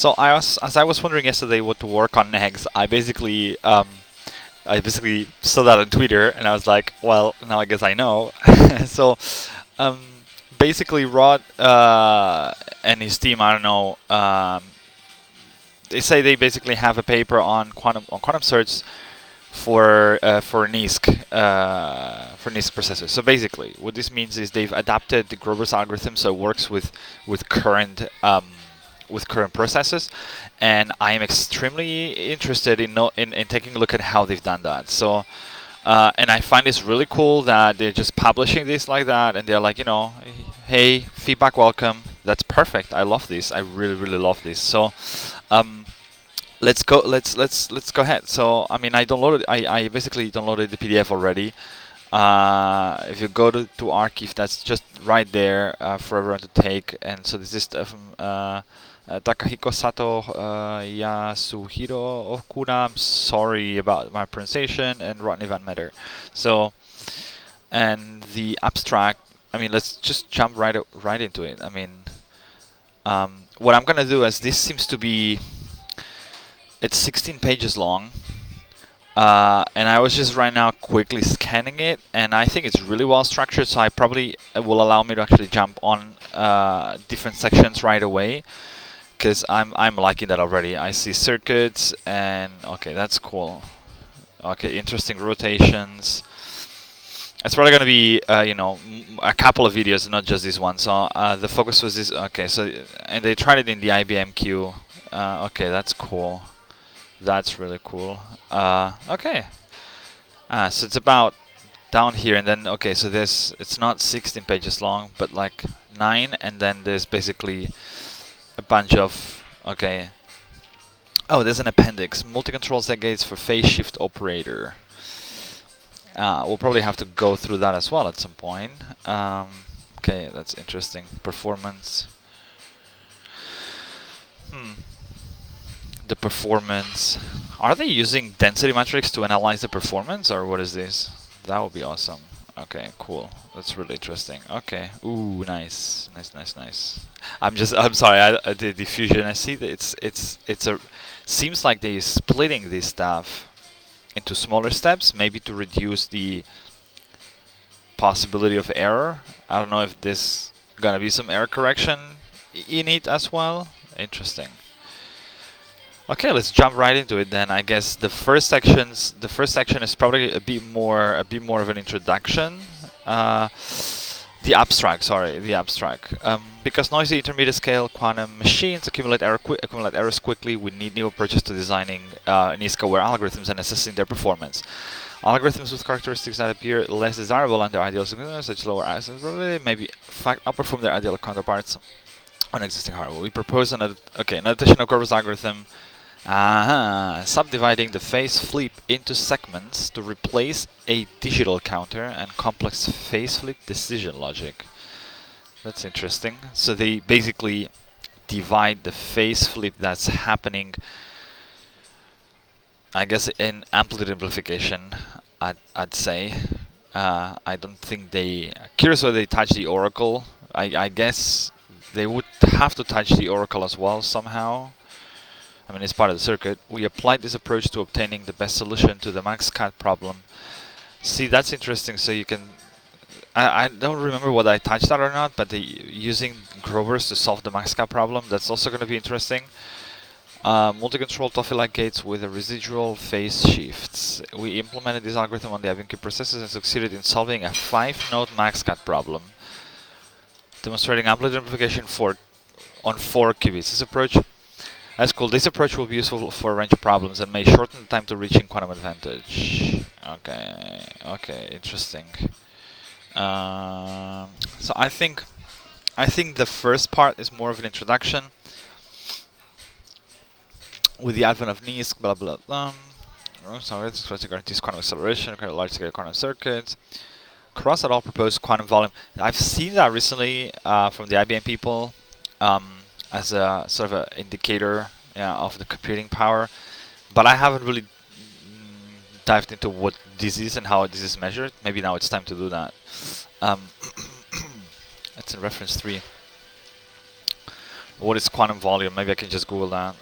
So as I was wondering yesterday what to work on next, I basically saw that on Twitter, and I was like, well, now I guess I know. So, um, basically, Rod and his team, I don't know. They say they basically have a paper on quantum search for NISQ processors. So basically, what this means is they've adapted the Grover's algorithm so it works with current processes, and I am extremely interested in taking a look at how they've done that. So. And I find this really cool that they're just publishing this like that, and they're like, hey, feedback welcome. That's perfect. I love this. I really, really love this. So, um, let's go. Let's go ahead. So, I mean, I basically downloaded the PDF already. If you go to archive, that's just right there for everyone to take. And so this is from Takahiko Sato Yasuhiro Okuna. I'm sorry about my pronunciation, and Rodney Van Meter. So, and the abstract. I mean, let's just jump right into it. I mean, what I'm gonna do is this seems to be. It's 16 pages long. And I was just right now quickly scanning it, and I think it's really well structured, so I probably will allow me to actually jump on different sections right away, because I'm liking that already. I see circuits, and okay, that's cool. Okay, interesting rotations. It's probably going to be a couple of videos, not just this one. So the focus was this. Okay, so and they tried it in the IBM Q. Okay, that's cool. That's really cool. Okay. So it's about down here, and then okay. So it's not 16 pages long, but like 9, and then there's basically a bunch of okay. Oh, there's an appendix. Multi-control set gates for phase shift operator. We'll probably have to go through that as well at some point. Okay, that's interesting. Performance. The performance. Are they using density metrics to analyze the performance, or what is this? That would be awesome. Okay, cool. That's really interesting. Okay. Ooh, nice, nice. I'm sorry. I did diffusion. I see that it's a. Seems like they're splitting this stuff into smaller steps, maybe to reduce the possibility of error. I don't know if there's gonna be some error correction in it as well. Interesting. Okay, let's jump right into it then. I guess the first section is probably a bit more of an introduction. The abstract, because noisy intermediate scale quantum machines accumulate errors quickly, we need new approaches to designing NISQ-aware algorithms and assessing their performance. Algorithms with characteristics that appear less desirable under ideal circumstances, such as lower accuracy probability, maybe outperform their ideal counterparts on existing hardware. We propose an additional Grover's algorithm. Subdividing the phase flip into segments to replace a digital counter and complex phase flip decision logic. That's interesting. So they basically divide the phase flip that's happening, I guess, in amplitude amplification, I'd say. I don't think curious whether they touch the oracle. I guess they would have to touch the oracle as well somehow. I mean, it's part of the circuit. We applied this approach to obtaining the best solution to the max cut problem. See, that's interesting. So you can... I don't remember whether I touched that or not, but using Grovers to solve the max cut problem, that's also going to be interesting. Multi-control toffee-like gates with a residual phase shifts. We implemented this algorithm on the IBM processors and succeeded in solving a 5-node max cut problem, demonstrating amplitude amplification on 4 qubits. That's cool. This approach will be useful for a range of problems and may shorten the time to reaching quantum advantage. Okay, interesting. So I think the first part is more of an introduction. With the advent of NISQ, blah blah blah. So it's guarantees quantum acceleration, large-scale quantum circuits. Cross at all proposed quantum volume. I've seen that recently from the IBM people. As a sort of an indicator of the computing power, but I haven't really dived into what this is and how this is measured. Maybe now it's time to do that. It's in reference 3. What is quantum volume? Maybe I can just Google that.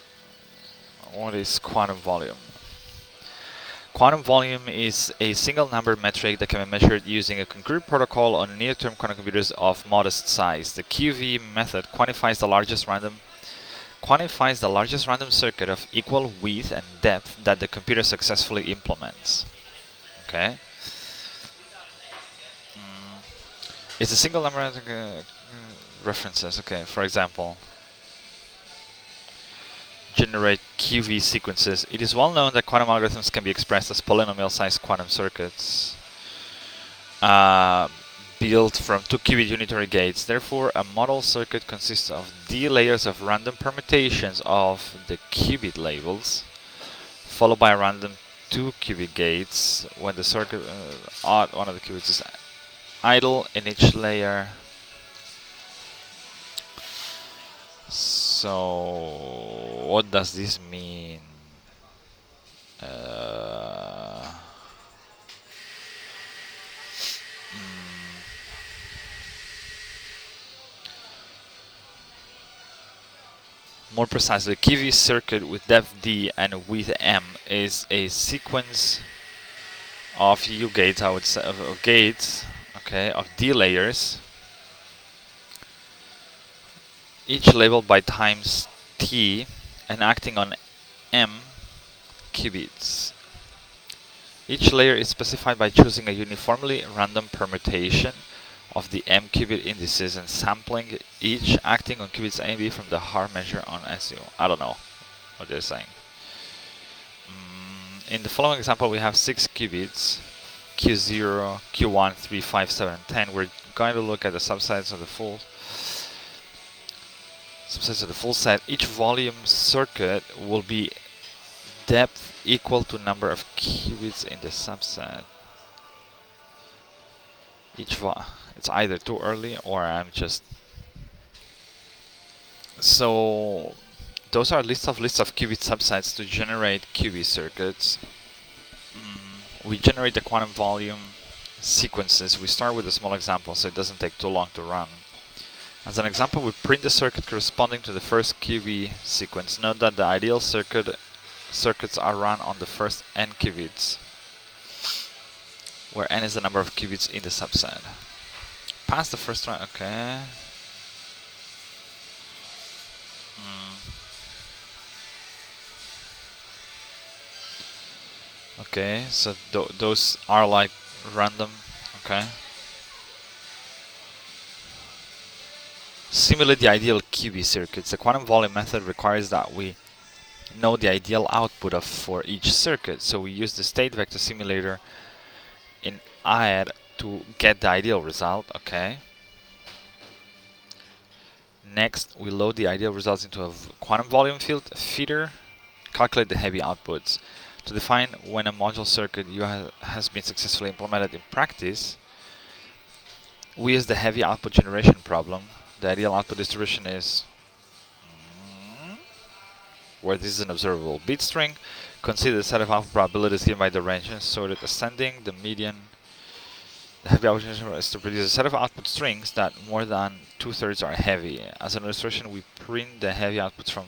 What is quantum volume? Quantum volume is a single number metric that can be measured using a concurrent protocol on near-term quantum computers of modest size. The QV method quantifies the largest random circuit of equal width and depth that the computer successfully implements. Okay. It's a single number references. Okay. For example, generate QV sequences. It is well known that quantum algorithms can be expressed as polynomial-sized quantum circuits built from 2 qubit unitary gates. Therefore, a model circuit consists of d layers of random permutations of the qubit labels, followed by a random 2 qubit gates. When the circuit odd one of the qubits is idle in each layer. So, what does this mean? More precisely, QV circuit with depth d and width m is a sequence of U gates, I would say, of gates, okay, of d layers, each labeled by times t and acting on m qubits. Each layer is specified by choosing a uniformly random permutation of the m qubit indices and sampling each acting on qubits A and B from the Haar measure on SU. I don't know what they're saying. In the following example, we have 6 qubits, Q0, Q1, 3, 5, 7, 10. We're going to look at the subsets of the full set. Each volume circuit will be depth equal to number of qubits in the subset. It's either too early or I'm just... So those are lists of qubit subsets to generate QV circuits. We generate the quantum volume sequences. We start with a small example so it doesn't take too long to run. As an example, we print the circuit corresponding to the first QV sequence. Note that the ideal circuits are run on the first n qubits, where n is the number of qubits in the subset. Pass the first one, okay. Okay, so those are like random, okay. Simulate the ideal QV circuits. The quantum volume method requires that we know the ideal output for each circuit, so we use the state vector simulator in IAD to get the ideal result, okay. Next, we load the ideal results into a quantum volume field feeder, calculate the heavy outputs. To define when a module circuit has been successfully implemented in practice, we use the heavy output generation problem. The ideal output distribution is where this is an observable bit string. Consider the set of output probabilities given by the range sorted ascending. The median. The heavy output generation is to produce a set of output strings that more than 2/3 are heavy. As an illustration, we print the heavy outputs from...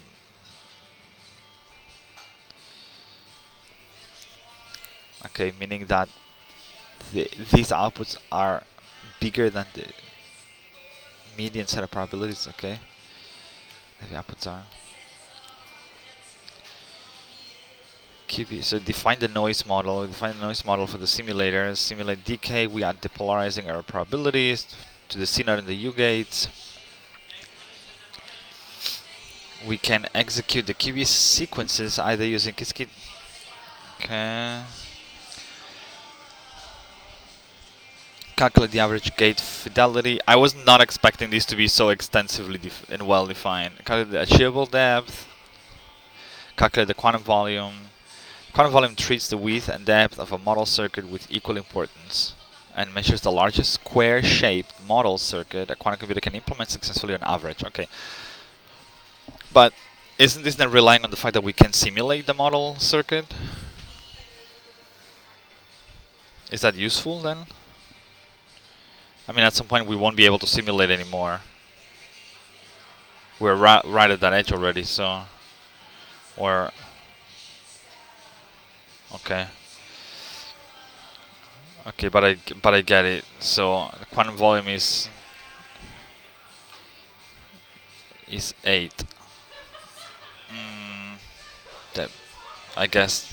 Okay, meaning that these outputs are bigger than the median set of probabilities, okay? The outputs are QV. So define the noise model. Define the noise model for the simulator. Simulate decay. We are depolarizing our probabilities to the C0 and the U gates. We can execute the QV sequences either using Qiskit. Okay. Calculate the average gate fidelity. I was not expecting these to be so extensively and well defined. Calculate the achievable depth. Calculate the quantum volume. Quantum volume treats the width and depth of a model circuit with equal importance and measures the largest square-shaped model circuit a quantum computer can implement successfully on average. Okay. But isn't this then relying on the fact that we can simulate the model circuit? Is that useful then? I mean, at some point we won't be able to simulate anymore. we're right at that edge already. So, or okay, okay, but I get it. So the quantum volume is 8. Mm, that I guess.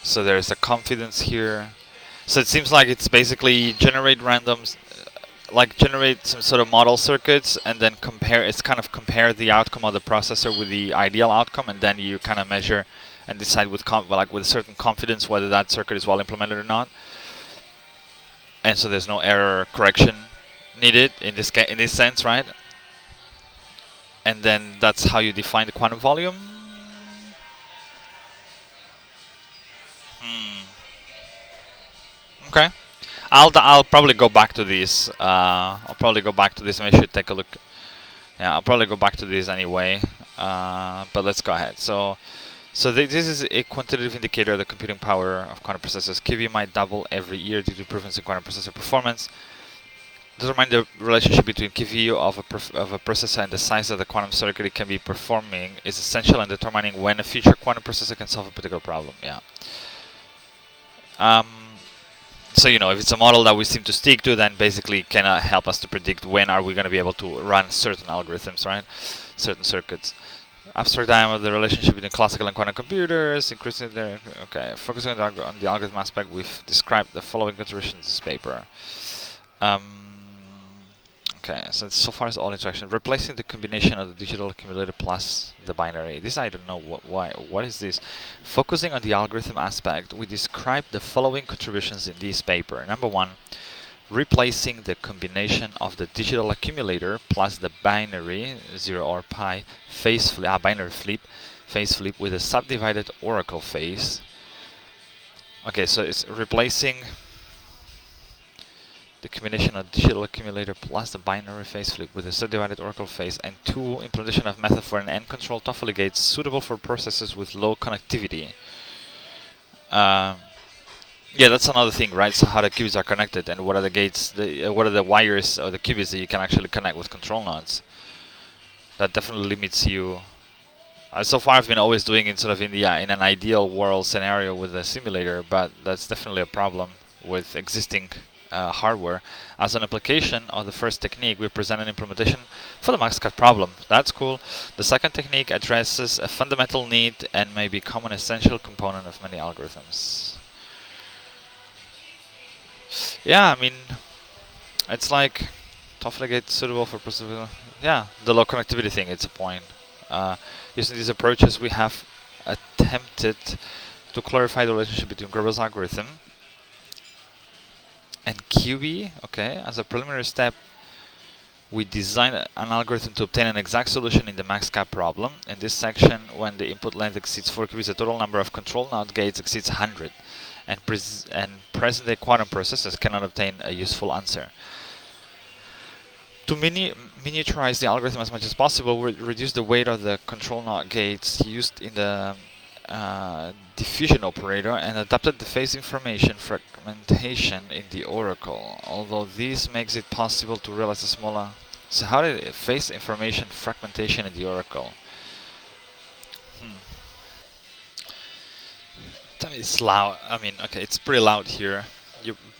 So there's a confidence here. So it seems like it's basically generate randoms, like generate some sort of model circuits, and then compare. It's kind of compare the outcome of the processor with the ideal outcome, and then you kind of measure and decide with like with a certain confidence whether that circuit is well implemented or not. And so there's no error correction needed in this sense, right? And then that's how you define the quantum volume. Hmm. Okay. I'll probably go back to these. I'll probably go back to this. Maybe I should take a look. Yeah, I'll probably go back to this anyway. But let's go ahead. So this is a quantitative indicator of the computing power of quantum processors. QV might double every year due to improvements in quantum processor performance. Determine the relationship between QV of a processor and the size of the quantum circuit it can be performing is essential in determining when a future quantum processor can solve a particular problem. Yeah. So if it's a model that we seem to stick to, then basically can help us to predict when are we going to be able to run certain algorithms, right? Certain circuits. Abstract diagram of the relationship between classical and quantum computers, increasing their focusing on the algorithm aspect, we've described the following contributions in this paper. Okay, so far as all interaction, replacing the combination of the digital accumulator plus the binary. This I don't know why. What is this? Focusing on the algorithm aspect, we describe the following contributions in this paper. Number 1, replacing the combination of the digital accumulator plus the binary 0 or pi phase flip, binary flip, phase flip with a subdivided oracle phase. Okay, so it's replacing the combination of digital accumulator plus the binary phase flip with a subdivided oracle phase, and 2, implementation of method for an n-control Toffoli gate suitable for processes with low connectivity. Yeah, that's another thing, right? So how the qubits are connected and what are the gates, what are the wires or the qubits that you can actually connect with control nodes. That definitely limits you. So far, I've been always doing it sort of in an ideal world scenario with a simulator, but that's definitely a problem with existing hardware. As an application of the first technique, we present an implementation for the max-cut problem. That's cool. The second technique addresses a fundamental need and may become an essential component of many algorithms. Yeah, I mean, it's like Toffoli gate suitable for processing. Yeah, the low connectivity thing, it's a point. Using these approaches, we have attempted to clarify the relationship between Grover's algorithm and QB. Okay, as a preliminary step, we design an algorithm to obtain an exact solution in the max-cap problem. In this section, when the input length exceeds 4 qubits, the total number of control node gates exceeds 100, and present-day quantum processors cannot obtain a useful answer. To miniaturize the algorithm as much as possible, we reduce the weight of the control node gates used in the diffusion operator and adapted the phase information fragmentation in the oracle. Although this makes it possible to realize a smaller... So how did it phase information fragmentation in the oracle? Tell me it's loud. I mean, okay, it's pretty loud here.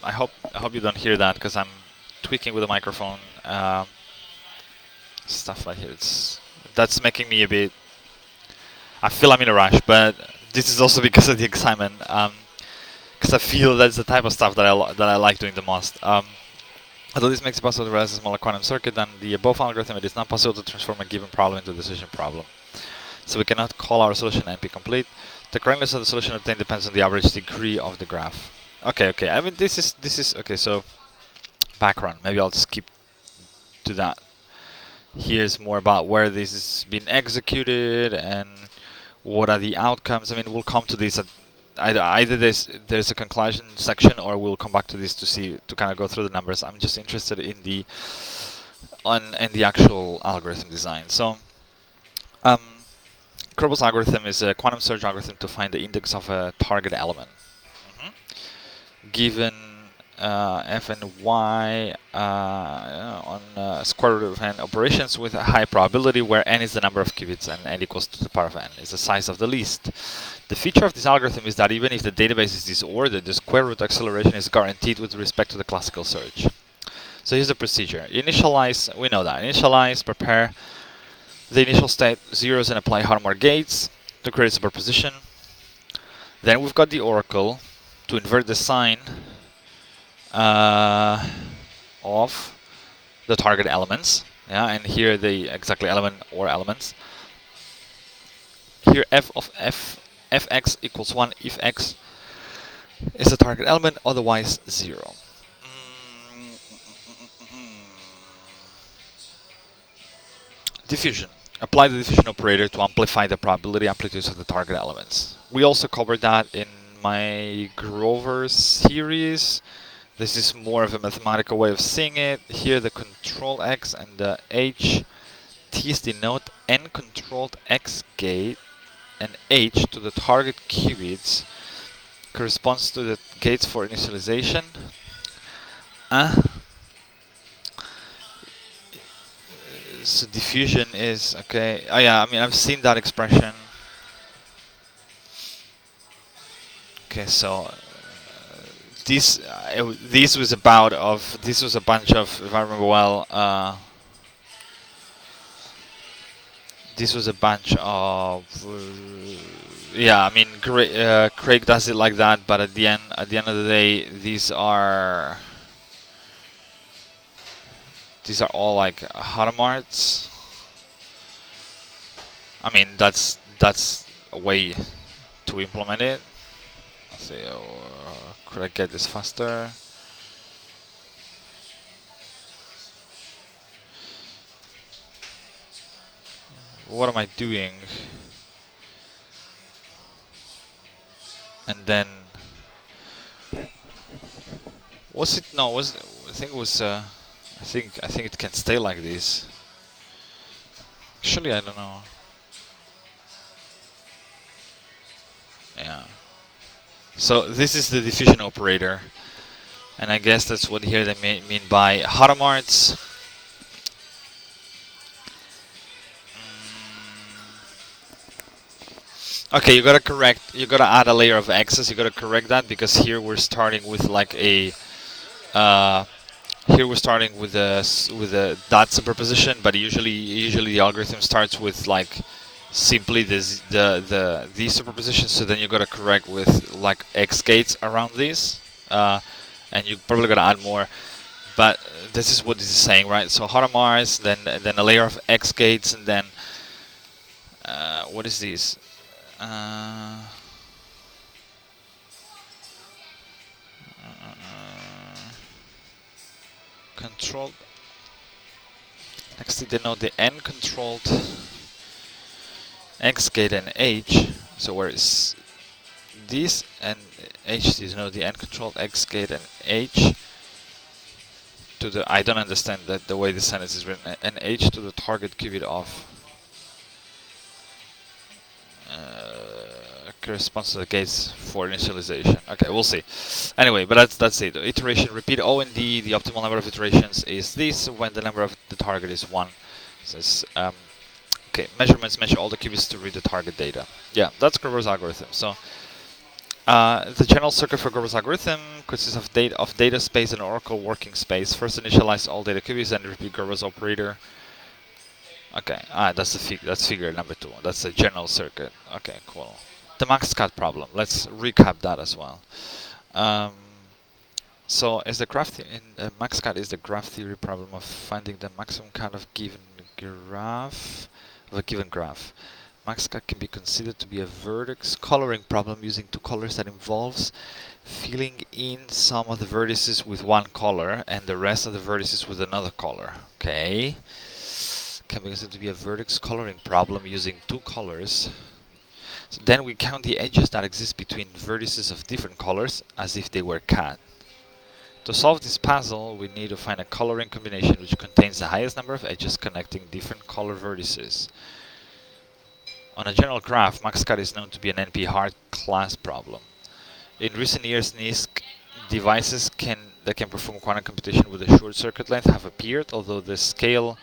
I hope you don't hear that because I'm tweaking with the microphone. Stuff like here. That's making me a bit... I feel I'm in a rush, but this is also because of the excitement. Because I feel that's the type of stuff that I like doing the most. Although this makes it possible to realize a smaller quantum circuit than the above algorithm, it is not possible to transform a given problem into a decision problem. So we cannot call our solution NP-complete. The correctness of the solution obtained depends on the average degree of the graph. Okay. I mean, this is okay. So background. Maybe I'll skip to that. Here's more about where this is being executed and what are the outcomes. I mean, we'll come to this at either there's a conclusion section, or we'll come back to this to kind of go through the numbers. I'm just interested in the actual algorithm design. So, Kerbal's algorithm is a quantum search algorithm to find the index of a target element. Given f and y on square root of n operations with a high probability where n is the number of qubits and n equals to the power of n is the size of the least. The feature of this algorithm is that even if the database is disordered, the square root acceleration is guaranteed with respect to the classical search. So here's the procedure. Initialize, we know that. Initialize, prepare the initial state zeros and apply Hadamard gates to create a superposition. Then we've got the oracle to invert the sign of the target elements. Yeah, and here the exactly element or elements. Here f of fx equals 1 if x is the target element, otherwise 0. Diffusion. Apply the diffusion operator to amplify the probability amplitudes of the target elements. We also covered that in my Grover series. This is more of a mathematical way of seeing it. Here the control x and the h t's denote n controlled x gate, and h to the target qubits corresponds to the gates for initialization. So diffusion is okay. Oh yeah, I mean I've seen that expression. Okay, so this was a bunch of, if I remember well, this was a bunch of yeah. I mean Craig does it like that, but at the end of the day, these are all like Hadamarts. I mean that's a way to implement it. Let's see, could I get this faster? What am I doing? And then was it? No, was I think it was. I think it can stay like this. Actually, I don't know. Yeah. So this is the diffusion operator, and I guess that's what here they mean by Hadamarts. Okay, you gotta add a layer of x's. You gotta correct that because here we're starting with like a here we're starting with a dot superposition, but usually the algorithm starts with like simply this the superposition. So then you gotta correct with like x gates around these, and you probably gotta add more. But this is what this is saying, right? So Hadamars, then a layer of x gates, and then what is this? Controlled. Next, they denote the n controlled x gate and h. So where is this and h denote the n controlled x gate and h to the. I don't understand that the way the sentence is written. And h to the target qubit of. Corresponds to the gates for initialization. Okay, we'll see. Anyway, but that's it. Iteration repeat O and D. The optimal number of iterations is this when the number of the target is 1. Says okay, measurements measure all the qubits to read the target data. Yeah, that's Grover's algorithm. So the general circuit for Grover's algorithm consists of data space and oracle working space. First initialize all data qubits and repeat Grover's operator. Okay, that's figure number 2. That's the general circuit. Okay, cool. The max cut problem. Let's recap that as well. So, is the graph max cut is the graph theory problem of finding the maximum cut of a given graph. Max cut can be considered to be a vertex coloring problem using 2 colors that involves filling in some of the vertices with one color and the rest of the vertices with another color. Okay. Can be considered to be a vertex coloring problem using 2 colors. So then we count the edges that exist between vertices of different colors as if they were cut. To solve this puzzle, we need to find a coloring combination which contains the highest number of edges connecting different color vertices. On a general graph, max cut is known to be an NP-hard class problem. In recent years, NISQ devices can that can perform quantum computation with a short circuit length have appeared, although the scale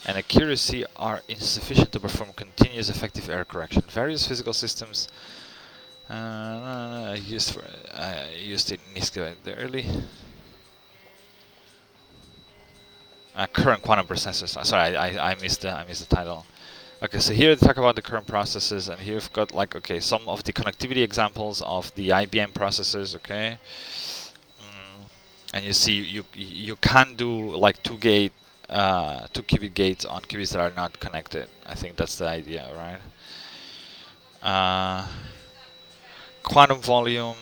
and accuracy are insufficient to perform continuous effective error correction. Various physical systems used it in NISQ early. Current quantum processors. Sorry, I missed the title. Okay, so here they talk about the current processes, and here we've got like some of the connectivity examples of the IBM processors. Okay, and you see you can do like two qubit gates on qubits that are not connected. I think that's the idea, right? Quantum volume.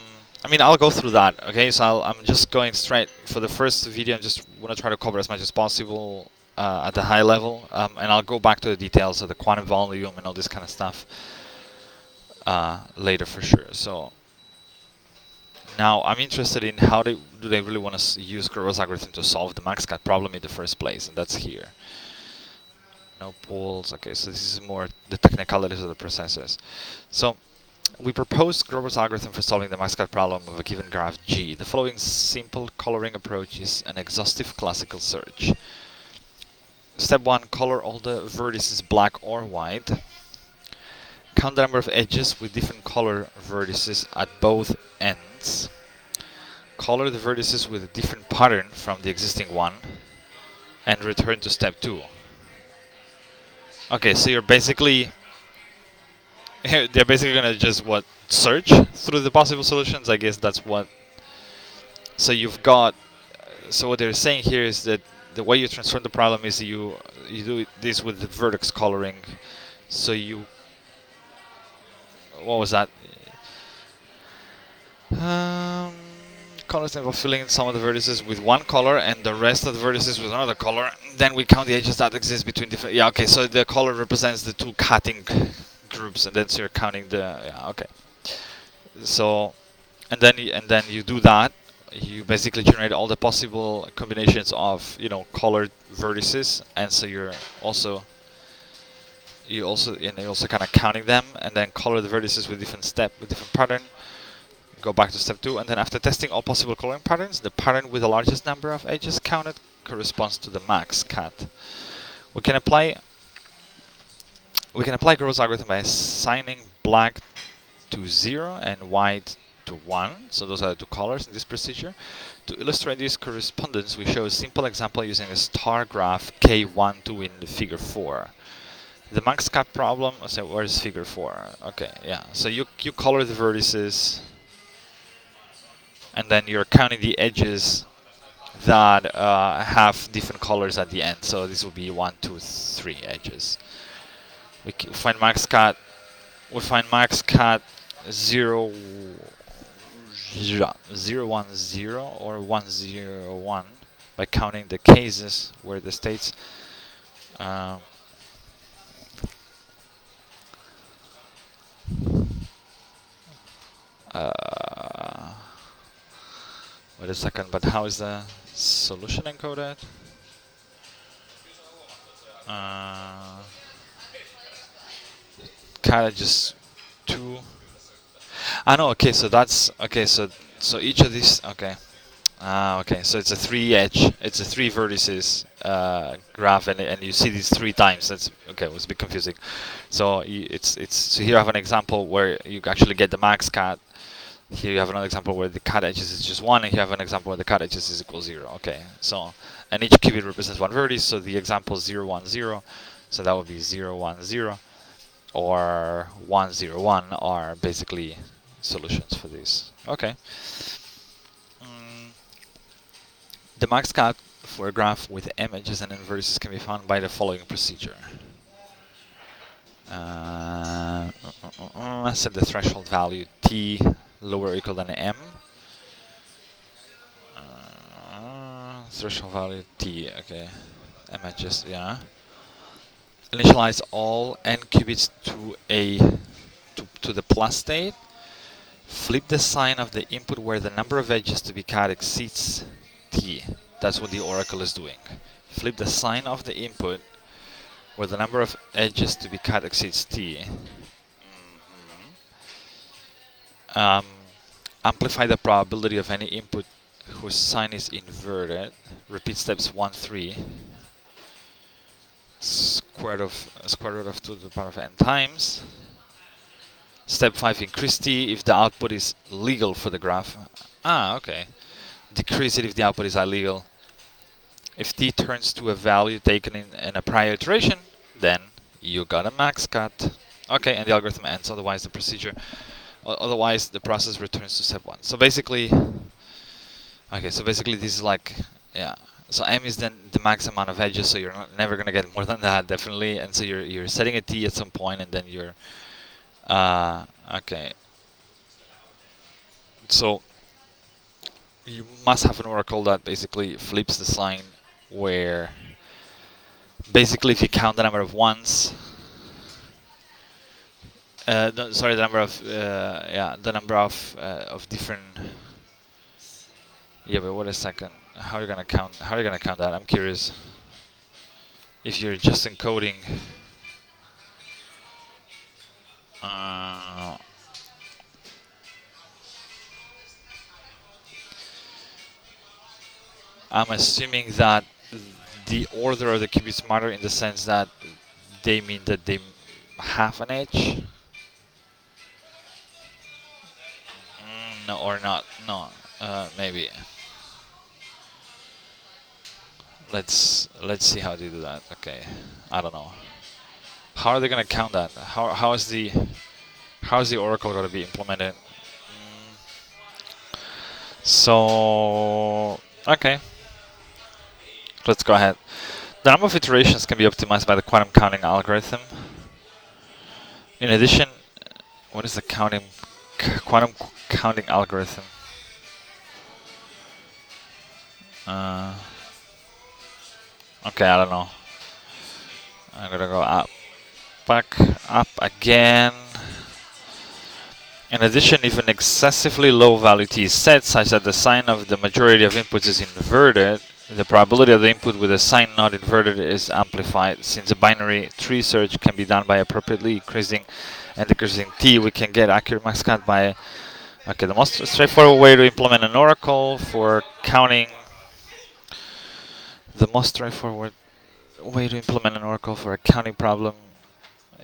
I mean, I'll go through that. Okay, so I'm just going straight for the first video. I just want to try to cover as much as possible at the high level, and I'll go back to the details of the quantum volume and all this kind of stuff later for sure. So now I'm interested in how do they really want to use Grover's algorithm to solve the max-cut problem in the first place, and that's here. No poles. Okay, so this is more the technicalities of the processes. So we propose Grover's algorithm for solving the max-cut problem of a given graph G. The following simple coloring approach is an exhaustive classical search. Step 1. Color all the vertices black or white. Count the number of edges with different color vertices at both ends. Color the vertices with a different pattern from the existing one. And return to step 2. Okay, so you're basically... they're basically gonna just search through the possible solutions. I guess that's what. So you've got. So what they're saying here is that the way you transform the problem is you do this with the vertex coloring. So you. What was that? Colors involve filling in some of the vertices with one color and the rest of the vertices with another color. Then we count the edges that exist between different. Yeah. Okay. So the color represents the two cutting groups, and then so you're counting the okay. So and then you do that. You basically generate all the possible combinations of colored vertices, and so you're also kind of counting them, and then color the vertices with different pattern. Go back to step 2, and then after testing all possible coloring patterns, the pattern with the largest number of edges counted corresponds to the max cut. We can apply Grover's algorithm by assigning black to 0 and white to 1. So those are the two colors in this procedure. To illustrate this correspondence, we show a simple example using a star graph K12 in the figure 4. The max cut problem. So where's figure 4? Okay, yeah. So you color the vertices, and then you're counting the edges that have different colors at the end. So this will be 1, 2, 3 edges. We find max cut. We find max cut 0, 0, 1, 0 or 1, 0, 1 by counting the cases where the states. Wait a second. But how is the solution encoded? Kind of just 2. No. Okay, so that's okay. So each of these. Okay. Okay. So it's a 3 edge. It's a 3 vertices graph, and you see these 3 times. That's okay. It was a bit confusing. So so here I have an example where you actually get the max cut. Here you have another example where the cut edges is just 1, and here you have an example where the cut edges is equal 0. Okay. So and each qubit represents one vertex. So the example 0, 1, 0. So that would be 0, 1, 0. Or 1, 0, 1 are basically solutions for this. Okay. The max cut for a graph with m edges and n vertices can be found by the following procedure. Set the threshold value t lower or equal than m. Threshold value t. Okay. M edges. Yeah. Initialize all n qubits to the plus state. Flip the sign of the input where the number of edges to be cut exceeds t. That's what the oracle is doing. Flip the sign of the input where the number of edges to be cut exceeds t. Amplify the probability of any input whose sign is inverted. Repeat steps 1, 3. Square root of 2 to the power of n times. Step 5, increase t if the output is legal for the graph. Ah, okay. Decrease it if the output is illegal. If t turns to a value taken in a prior iteration, then you got a max cut. Okay, and the algorithm ends. Otherwise, otherwise the process returns to step 1. So basically, okay. So basically, this is like, yeah. So m is then the max amount of edges. So you're never gonna get more than that, definitely. And so you're setting a t at some point, and then you're okay. So you must have an oracle that basically flips the sign, where basically if you count the number of ones, no, sorry, the number of yeah, the number of different. Yeah, but wait a second. How are you gonna count? How are you gonna count that? I'm curious. If you're just encoding, uh, I'm assuming that the order of the qubits matter in the sense that they mean that they have an edge. No, or not. No, maybe. Let's see how they do that. Okay, I don't know. How are they gonna count that? How is the oracle gonna be implemented? So okay, let's go ahead. The number of iterations can be optimized by the quantum counting algorithm. In addition, what is the quantum counting algorithm? Uh, okay, I don't know. I'm gonna go back up again. In addition, if an excessively low value t is set such that the sign of the majority of inputs is inverted, the probability of the input with a sign not inverted is amplified. Since a binary tree search can be done by appropriately increasing and decreasing t, we can get accurate max count by... Okay, the most straightforward way to implement an oracle for counting... The most straightforward way to implement an oracle for a counting problem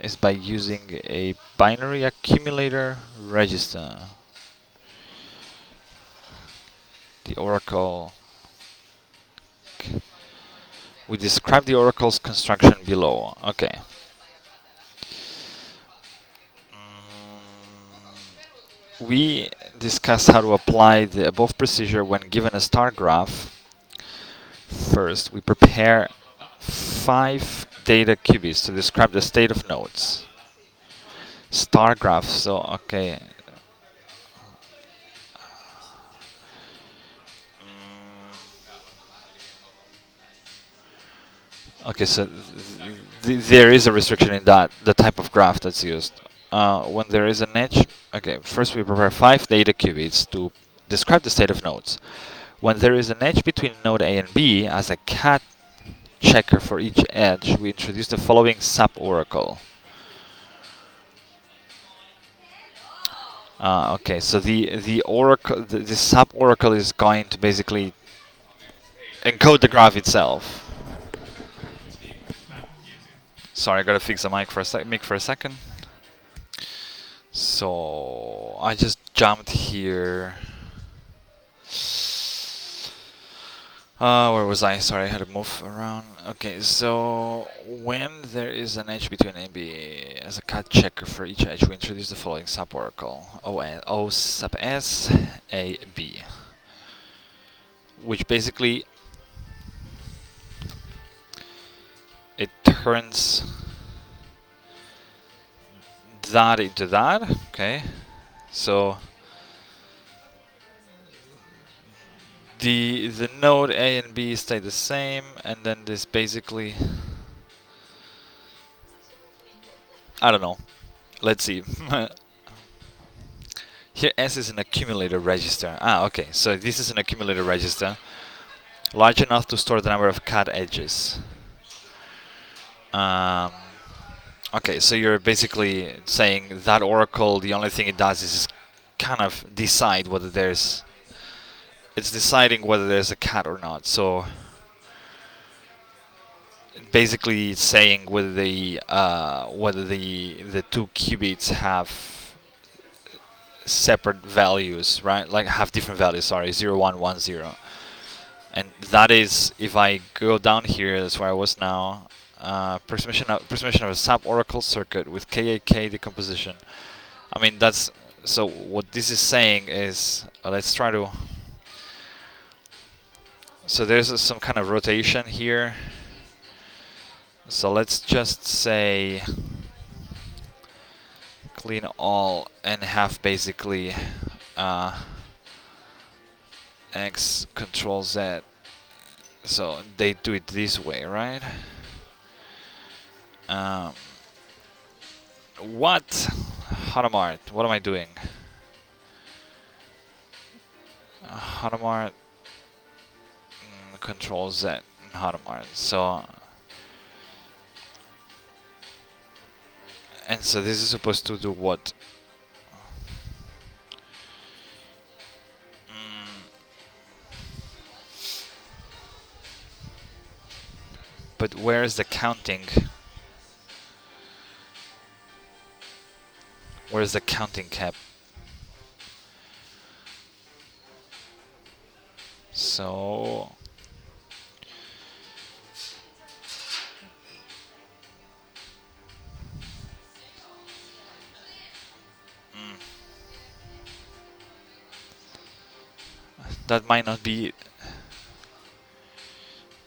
is by using a binary accumulator register. The oracle. We describe the oracle's construction below. Okay. We discuss how to apply the above procedure when given a star graph. First, we prepare 5 data qubits to describe the state of nodes. Star graph. So okay. Okay, so there is a restriction in that, the type of graph that's used. When there is an edge, okay, first we prepare 5 data qubits to describe the state of nodes. When there is an edge between node A and B, as a cat checker for each edge, we introduce the following sub-oracle. Okay, so the oracle, the sub-oracle is going to basically encode the graph itself. Sorry, I gotta fix the mic for a second. So I just jumped here. Where was I? Sorry, I had to move around. Okay, so when there is an edge between A and B, as a cat checker for each edge, we introduce the following sub-oracle: O sub S A B, which basically it turns that into that. Okay, so the node A and B stay the same, and then this basically, I don't know. Let's see. Here S is an accumulator register. Ah, okay. So this is an accumulator register large enough to store the number of cut edges. Okay, so you're basically saying that oracle, the only thing it does is kind of decide whether there's it's deciding whether there's a cat or not. So basically, it's saying whether the two qubits have separate values, right? Like have different values. Sorry, 0, 1, 1, 0. And that is, if I go down here, that's where I was now. Approximation of a sub oracle circuit with KAK decomposition. I mean, that's so. What this is saying is, let's try to. So there's some kind of rotation here. So let's just say clean all and have basically X control Z. So they do it this way, right? What? Hadamard, what am I doing? Hadamard control Z Hadamard. So and so this is supposed to do what? But where is the counting? Where's the counting cap? So that might not be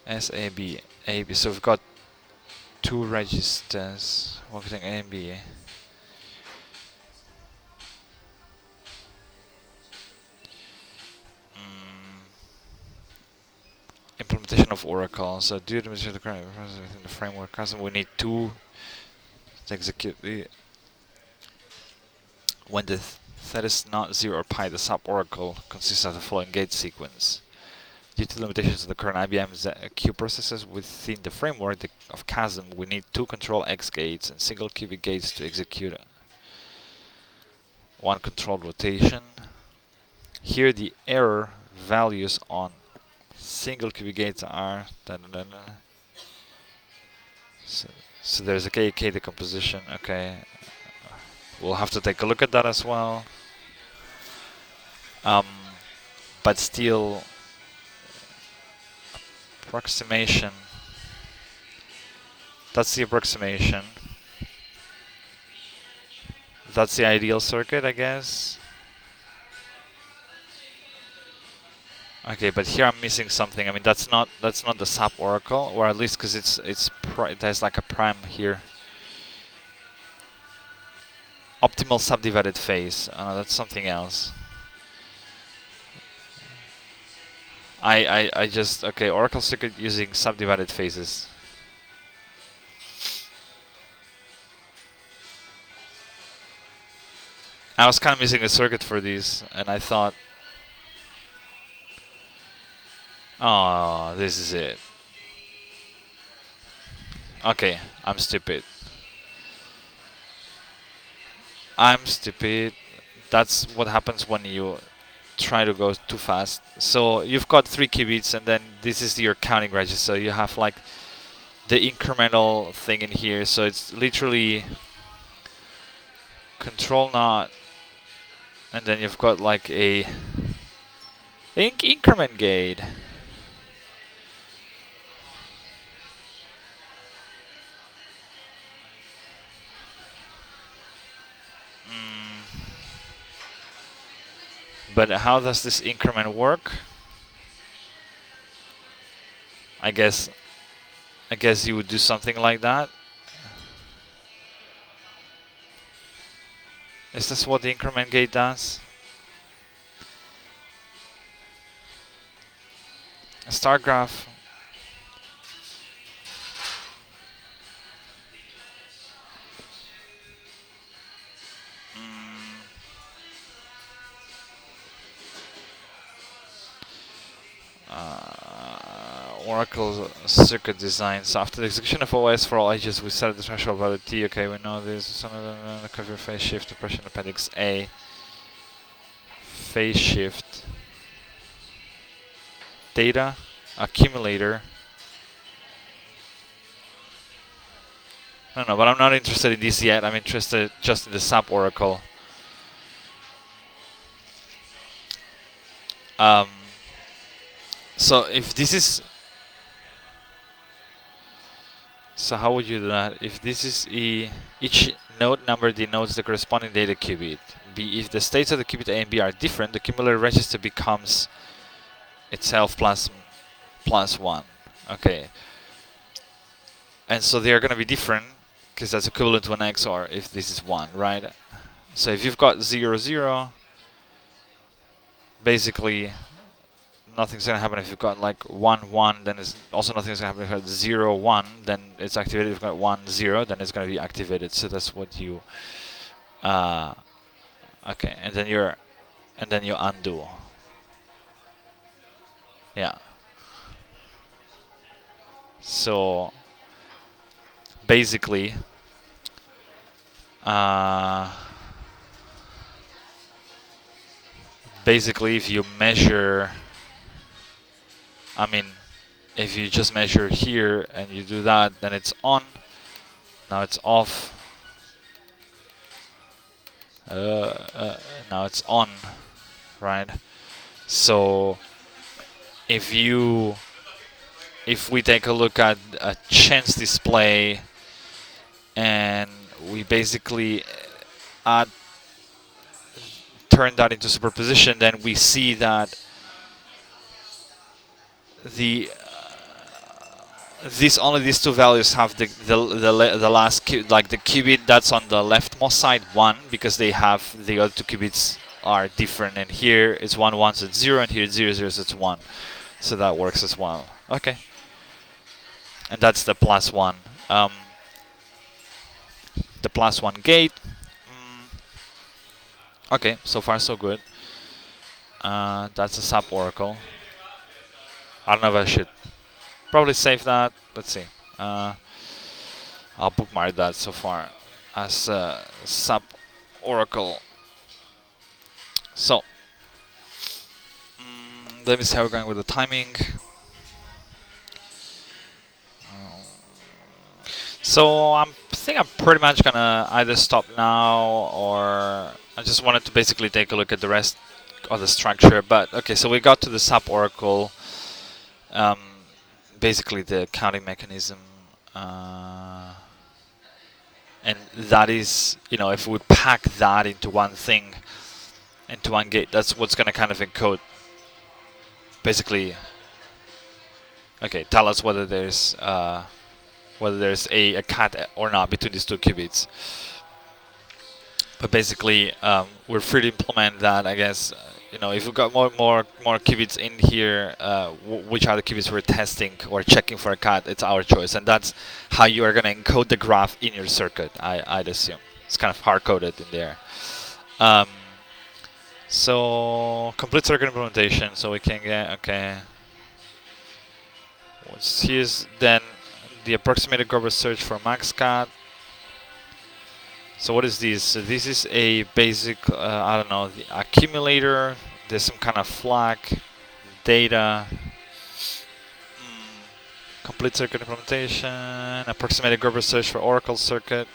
SAB. AB. So we've got two registers working A and B. Implementation of Oracle. So due to the current within the framework custom, we need two to execute the. When the set is not 0 or pi, the sub oracle consists of the following gate sequence. Due to limitations of the current IBM Q processes within the framework of CASM, we need two control X gates and single qubit gates to execute one controlled rotation. Here the error values on single qubit gates are so there's a KK decomposition. Okay, we'll have to take a look at that as well. But still, approximation. That's the approximation. That's the ideal circuit, I guess. Okay, but here I'm missing something. I mean, that's not the sub oracle, or at least because it has like a prime here. Optimal subdivided phase. That's something else. I just okay. Oracle circuit using subdivided phases. I was kind of missing a circuit for these, and I thought, oh, this is it. Okay, I'm stupid. I'm stupid. That's what happens when you try to go too fast. So you've got 3 qubits, and then this is your counting register. So you have like the incremental thing in here. So it's literally control not, and then you've got like a increment gate. But how does this increment work? I guess you would do something like that. Is this what the increment gate does? A star graph. Oracle circuit design. So after the execution of OS for all edges, we set the threshold value T. Okay, we know this. Some of the cover phase shift depression appendix A. Phase shift. data accumulator. I don't know, but I'm not interested in this yet. I'm interested just in the sub oracle. Um, so if this is, so how would you do that? If this is each node number denotes the corresponding data qubit. B, if the states of the qubit A and B are different, the cumulative register becomes itself plus 1. Okay. And so they are going to be different because that's equivalent to an XOR if this is 1, right? So if you've got 0, 0, basically nothing's going to happen. If you've got like 1, 1, then it's also nothing's going to happen. If you've got 0, 1, then it's activated. If you've got 1, 0, then it's going to be activated. So that's what you... okay, and then you undo. Yeah. So basically, if you measure, I mean, if you just measure here and you do that, then it's on. Now it's off. Now it's on, right? So if we take a look at a chance display and we basically turn that into superposition, then we see that only these two values have the last like the qubit that's on the leftmost side 1, because they have the other two qubits are different, and here it's 1 1 so it's 0, and here it's 0 0 so it's 1, so that works as well. Okay, and that's the plus 1. The plus 1 gate. Okay, so far so good. That's a sub oracle. I don't know if I should probably save that. Let's see. I'll bookmark that so far as sub oracle. So let me see how we're going with the timing. So I think I'm pretty much gonna either stop now, or I just wanted to basically take a look at the rest of the structure. But okay, so we got to the sub oracle. Basically the counting mechanism, and that is, if we pack that into one thing, into one gate, that's what's going to kind of encode, basically, okay, tell us whether there's a cut or not between these two qubits. But basically, we're free to implement that, I guess. If we've got more qubits in here, which are the qubits we're testing or checking for a cut, it's our choice, and that's how you are going to encode the graph in your circuit. I'd assume it's kind of hard coded in there. So complete circuit implementation. So we can get here's then the approximated Gerber search for max cut. So what is this? So this is a basic, I don't know, the accumulator. There's some kind of flag, data, complete circuit implementation, approximated Gerber search for oracle circuit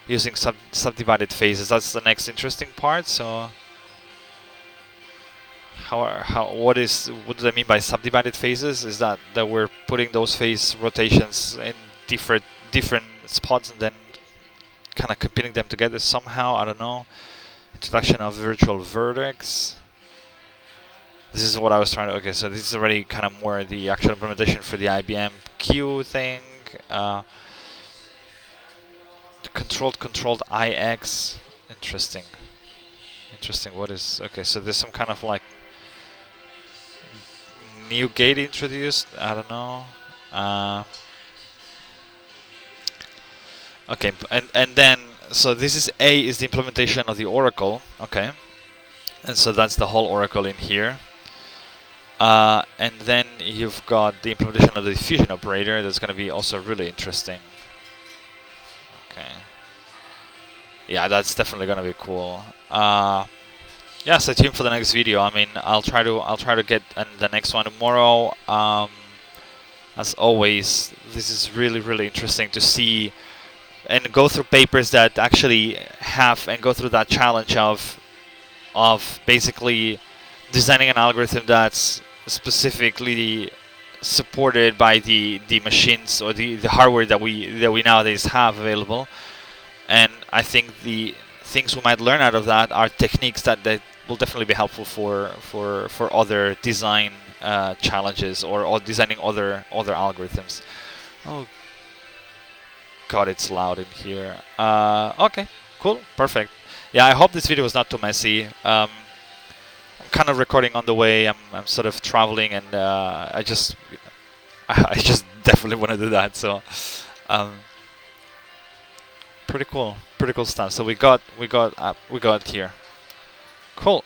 using subdivided phases. That's the next interesting part. So what do I mean by subdivided phases? Is that we're putting those phase rotations in different spots and then kind of combining them together somehow. I don't know. Introduction of virtual vertex. This is what I was trying to... Okay, so this is already kind of more the actual implementation for the IBM Q thing. Controlled IX. Interesting. What is... Okay, so there's some kind of like new gate introduced. I don't know. Okay, and then, so this is is the implementation of the oracle, okay, and so that's the whole oracle in here, and then you've got the implementation of the diffusion operator. That's going to be also really interesting. Okay, yeah, that's definitely going to be cool. yeah, stay tuned for the next video. I mean, I'll try to get the next one tomorrow. As always, this is really interesting to see and go through papers that actually have and go through that challenge of basically designing an algorithm that's specifically supported by the machines or the hardware that we nowadays have available. And I think the things we might learn out of that are techniques that will definitely be helpful for other design challenges or designing other algorithms. Oh God, it's loud in here. Okay, cool, perfect. Yeah, I hope this video was not too messy. I'm kind of recording on the way. I'm sort of traveling, and I just I just definitely want to do that. So, um, pretty cool stuff. So we got here. Cool.